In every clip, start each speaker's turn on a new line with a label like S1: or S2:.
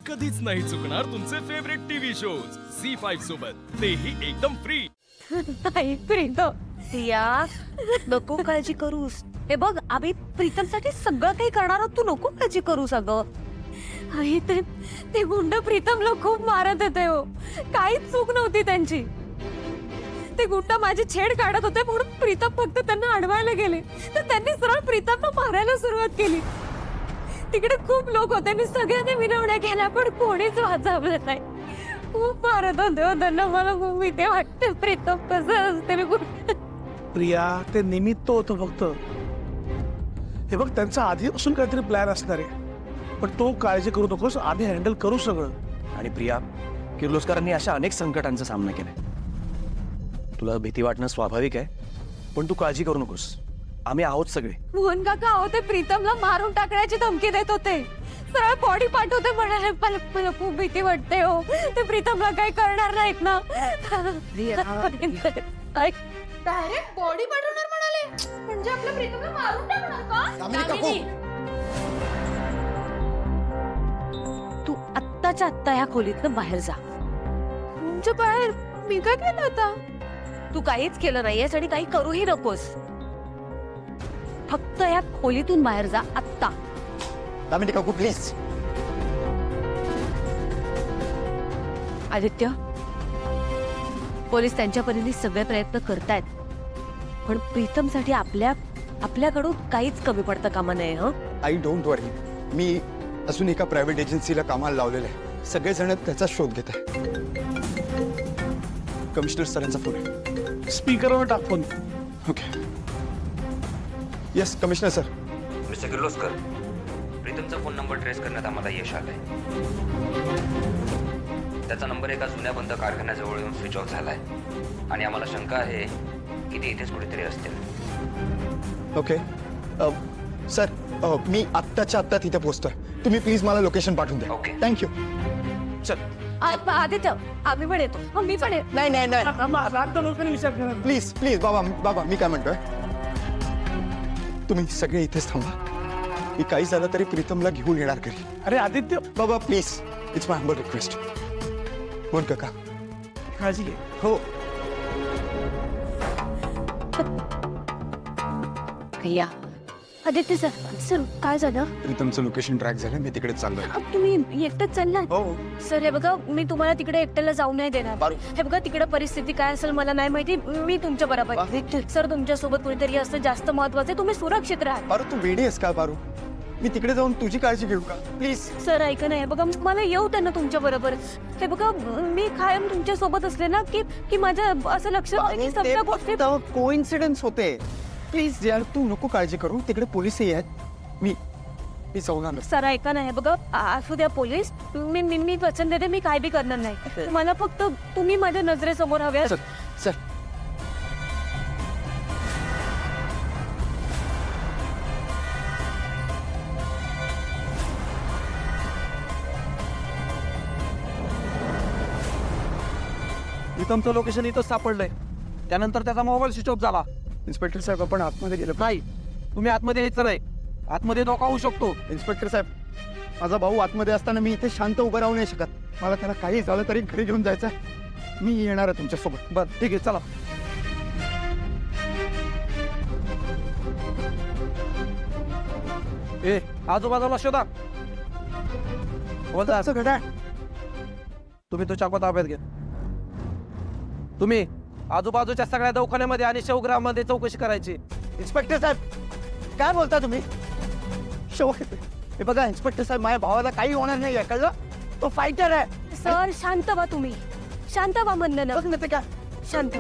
S1: कधीच नाही चुकणार तुमचे फेवरेट टीव्ही शोज झी5 सोबत, तेही एकदम फ्री.
S2: आई प्रीतम, या नको काळजी करूस. हे बघ, आम्ही प्रीतमसाठी सगळं काही करणार आहोत, तू नको काळजी करूस. अगं आई, ते गुंड प्रीतमला खूप मारत होते हो. काहीच चूक नव्हती त्यांची. ते गुंड माझी छेड काढत होते म्हणून प्रीतम फक्त त्यांना अडवायला गेले, तर त्यांनी सरळ प्रीतमला मारायला सुरुवात केली. तिकडे खूप लोक होते, मी सगळ्यांनी विनवण्या केल्या पण कोणीच वाचवलं नाही. खूप मारत होते हो त्यांना. मला खूप भीती वाटते. प्रीतम कसं असते मी
S3: प्रिया, ते निमित्त होतं फक्त. हे बघ, त्यांचा आधीपासून काहीतरी प्लॅन असणार आहे, पण तो काळजी करू नकोस, आम्ही हँडल करू सगळं.
S4: आणि प्रिया, किर्लोस्करांनी अशा अनेक संकटांचा सामना केलाय. तुला भीती वाटणं स्वाभाविक आहे, पण तू काळजी करू नकोस. आम्ही आहोत सगळे.
S2: मोहन काका होते, प्रीतमला मारून टाकण्याची धमकी देत होते. सरळ बॉडी पाठवते म्हणाले. मला खूप भीती वाटते हो. ते प्रीतमला काही करणार नाहीत ना.
S5: डायरेक्ट बॉडी पाठवणार म्हणाले, म्हणजे आपल्या प्रीतमला मारून टाकणार का?
S2: तू आत्ताच्या आत्ता या खोलीतनं बाहेर जा. तुमच्या बाहेर मी काय केलं होता? तू काहीच केलं नाहीयेस आणि काही करूही नकोस. फक्त या खोलीतून बाहेर जा आत्ता.
S4: प्लीज.
S2: आदित्य, पोलीस त्यांच्या परीने सगळे प्रयत्न करतायत, पण प्रीतमसाठी आपल्याकडून काहीच कमी पडतं कामा नये.
S6: आई डोंट वरी, मी अजून एका प्रायव्हेट एजन्सीला कामाला लावलेलं आहे. सगळेजण त्याचा शोध घेत आहे. कमिशनर सरांचा फोन आहे.
S3: स्पीकरवर talk phone.
S6: Okay. Yes commissioner sir.
S7: Mister Kirloskar, प्रीतमचा फोन नंबर ट्रेस करण्यात आम्हाला यश आलंय. त्याचा नंबर एका जुन्या बंद कारखान्याजवळ येऊन स्विच ऑफ झालाय आणि आम्हाला शंका आहे की ते इथेच कुठेतरी असतील.
S6: ओके सर, मी आत्ताच्या आत्ता तिथे पोहोचतोय. तुम्ही प्लीज मला लोकेशन पाठवून द्या.
S7: ओके.
S6: थँक्यू.
S4: चल.
S2: आदित्य, आम्ही पण येतो. मी पण येतो.
S6: नाही नाही नाही,
S3: रात्र लोकांनी विचार करा.
S6: प्लीज प्लीज बाबा मी काय म्हणतोय, तुम्ही सगळे इथेच थांबा. मी काही झालं तरी प्रीतमला घेऊन येणार घरी.
S3: अरे आदित्य,
S6: बाबा please, it's my humble request. बोल काका.
S3: काळजी घे.
S6: हो.
S2: या आदित्य सर, सर काय झालं?
S6: प्रीतमचं लोकेशन ट्रॅक झालं, मी तिकडे चाललोय.
S2: तुम्ही एकटंच चाललात?
S6: हो.
S2: सर हे बघा, मी तुम्हाला तिकडे एकट्याला जाऊ नाही देणार.
S6: बारू.
S2: हे बघा, तिकडे परिस्थिती काय असेल मला नाही माहिती. मी तुमच्या बरोबर आहे. सर तुमच्या सोबत कोणीतरी असतं जास्त महत्वाचं. तुम्ही सुरक्षित राहा.
S6: बारू, तू वेडी आहेस का बारू? मी तिकडे जाऊन तुझी काळजी घेऊ का? प्लीज.
S2: सर ऐका ना, हे बघा, मला येऊ द्या ना तुमच्या बरोबर. हे बघा, मी कायम तुमच्या सोबत असले ना की माझं असं लक्षात नाही की सगळ्या गोष्टी.
S6: कोइन्सिडन्स होते. प्लीज यार, तू नको काळजी करू. तिकडे पोलिसही आहेत. मी जाऊन आलो.
S2: सर ऐका ना, हे बघा, असू द्या पोलीस. मी वचन देते, मी काय बी करणार नाही. मला फक्त तुम्ही माझ्या नजरेसमोर हव्या.
S6: सर
S4: प्रीतमचं लोकेशन इथं सापडलंय. त्यानंतर त्याचा मोबाईल स्विच ऑफ झाला.
S6: इन्स्पेक्टर साहेब, आपण आतमध्ये गेलो.
S4: नाही, तुम्ही आतमध्ये यायचं नाही. आतमध्ये धोका होऊ शकतो.
S6: इन्स्पेक्टर साहेब, माझा भाऊ आतमध्ये असताना मी इथे शांत उभं राहू नाही शकत. मला त्याला काही झालं तरी घरी घेऊन जायचं. मी येणार आहे तुमच्यासोबत.
S4: बरं, ठीक आहे, चला. ए, आजूबाजूला शोधा.
S6: असं घड्याळ.
S4: तुम्ही तो चाकू ताब्यात घ्या. तुम्ही आजूबाजूच्या सगळ्या दवाखान्यामध्ये आणि शवगृहामध्ये चौकशी करायची.
S6: इन्स्पेक्टर साहेब, काय बोलता तुम्ही? हे बघा इन्स्पेक्टर साहेब, माझ्या भावाला काही होणार नाही आहे, कळलं? तो फायटर आहे.
S2: सर शांत व्हा तुम्ही. शांत व्हा म्हणलं ना.
S6: बघ ना ते काय
S2: शांत.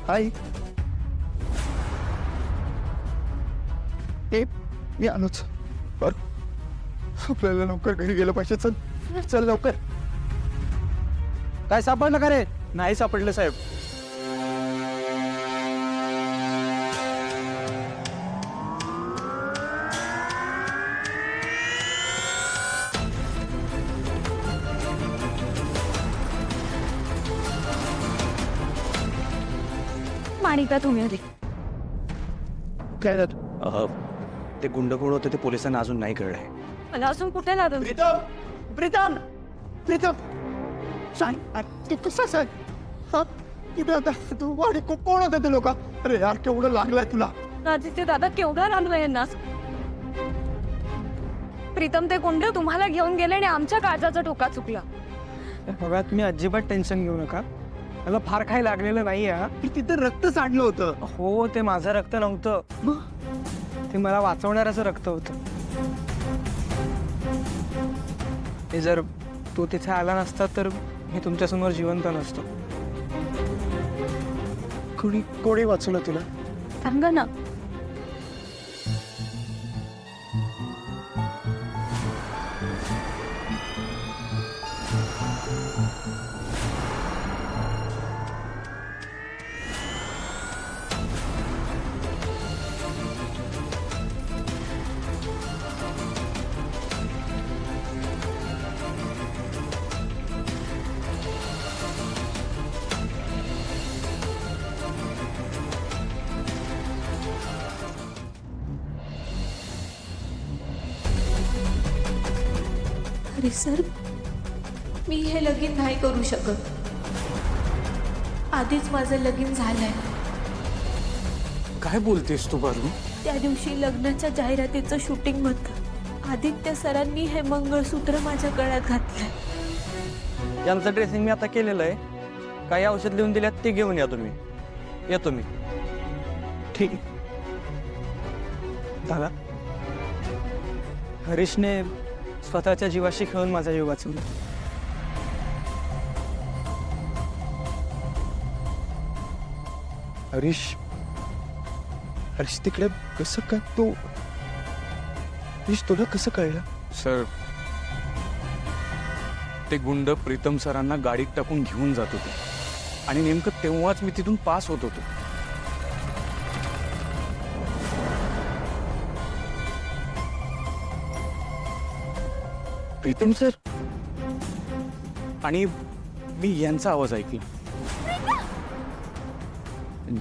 S6: हाय. ते मी आलोच. बरं, आपल्याला लवकर घरी गेलं पाहिजे. चल चल लवकर.
S4: काय सापडलं का रे?
S6: नाही सापडलं साहेब.
S2: पाणी प्या तुम्ही आधी.
S6: काय झालं?
S4: ते गुंड कोण होते ते पोलिसांना अजून नाही कळलंय.
S2: मला अजून कुठे लागलं?
S6: प्रीतम प्रीतम सांग अरे, ते कसं सांग हा किती आता तू वाडी कोण होते ते लोक? अरे यार केवढं लागलंय तुला.
S2: आदित्य दादा केवढा लागलोय यांना. प्रीतम ते गुंड तुम्हाला घेऊन गेले आणि आमच्या काळजाचा ठोका चुकला.
S8: बघा तुम्ही अजिबात टेन्शन घेऊ नका. मला फार काही लागलेलं नाही आहे.
S6: तिथं रक्त सांडलं होतं.
S8: हो ते माझं रक्त नव्हतं, ते मला वाचवणाऱ्याचं रक्त होतं. ते जर तो तिथे आला नसता तर मी तुमच्यासमोर जिवंत नसतो.
S3: कोणी वाचवलं तुला?
S2: सांगा ना.
S5: अरे सर, मी हे लगीन नाही करू शकत. आधीच माझं लगीन झालंय.
S3: काय बोलतेस तू बारू?
S5: त्या दिवशी लग्नाच्या जाहिरातीचं शूटिंग होतं. आदित्य सरांनी हे मंगळसूत्र माझ्या गळ्यात घातलंय.
S8: यांचं ड्रेसिंग मी आता केलेलं आहे. काही औषध लिहून दिल्यात ते घेऊन या तुम्ही. येतो मी.
S3: ठीक आहे.
S8: दादा, हरीशने स्वतःच्या जीवाशी खेळून माझा जीव वाचवला.
S6: हरीश हरीश तिकडे कसं काय तू? हरीश तुला कसं कळलं?
S1: सर, ते गुंड प्रीतम सरांना गाडीत टाकून घेऊन जात होते आणि नेमकं तेव्हाच मी तिथून पास होत होतो. प्रीतम सर आणि मी यांचा आवाज ऐकला.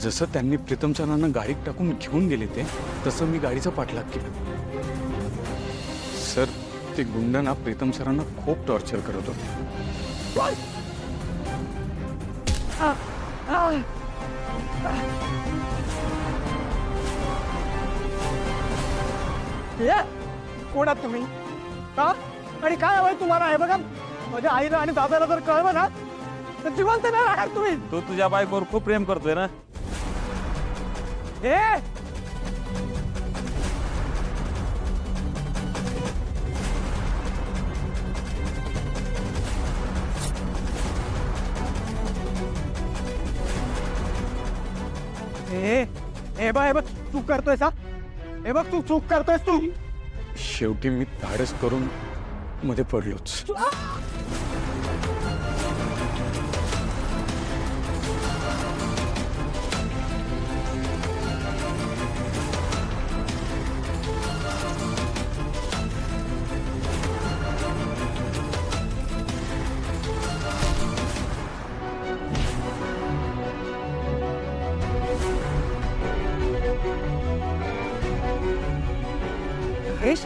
S1: जसं त्यांनी प्रीतम सरांना गाडीत टाकून घेऊन गेले ते तसं मी गाडीचा पाठलाग केला. सर, ते गुंड ना प्रीतम सरांना खूप टॉर्चर करत होते.
S8: कोण आहात तुम्ही? का आणि काय हवंय तुम्हाला? हे बघा, माझ्या आईला आणि दादाला जर कळलं ना तर जिवंत नाही राहणार तुम्ही.
S9: तू तुझ्या बायकोवर खूप प्रेम करतोय ना?
S8: हे बघ चूक करतोयस हा. हे बघ तू चूक करतोयस तू.
S1: शेवटी मी धाडस करून मध्ये पडलोच.
S8: हरीश,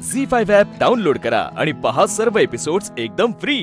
S1: झी5 ॲप डाउनलोड करा आणि पहा सर्व एपिसोड्स एकदम फ्री.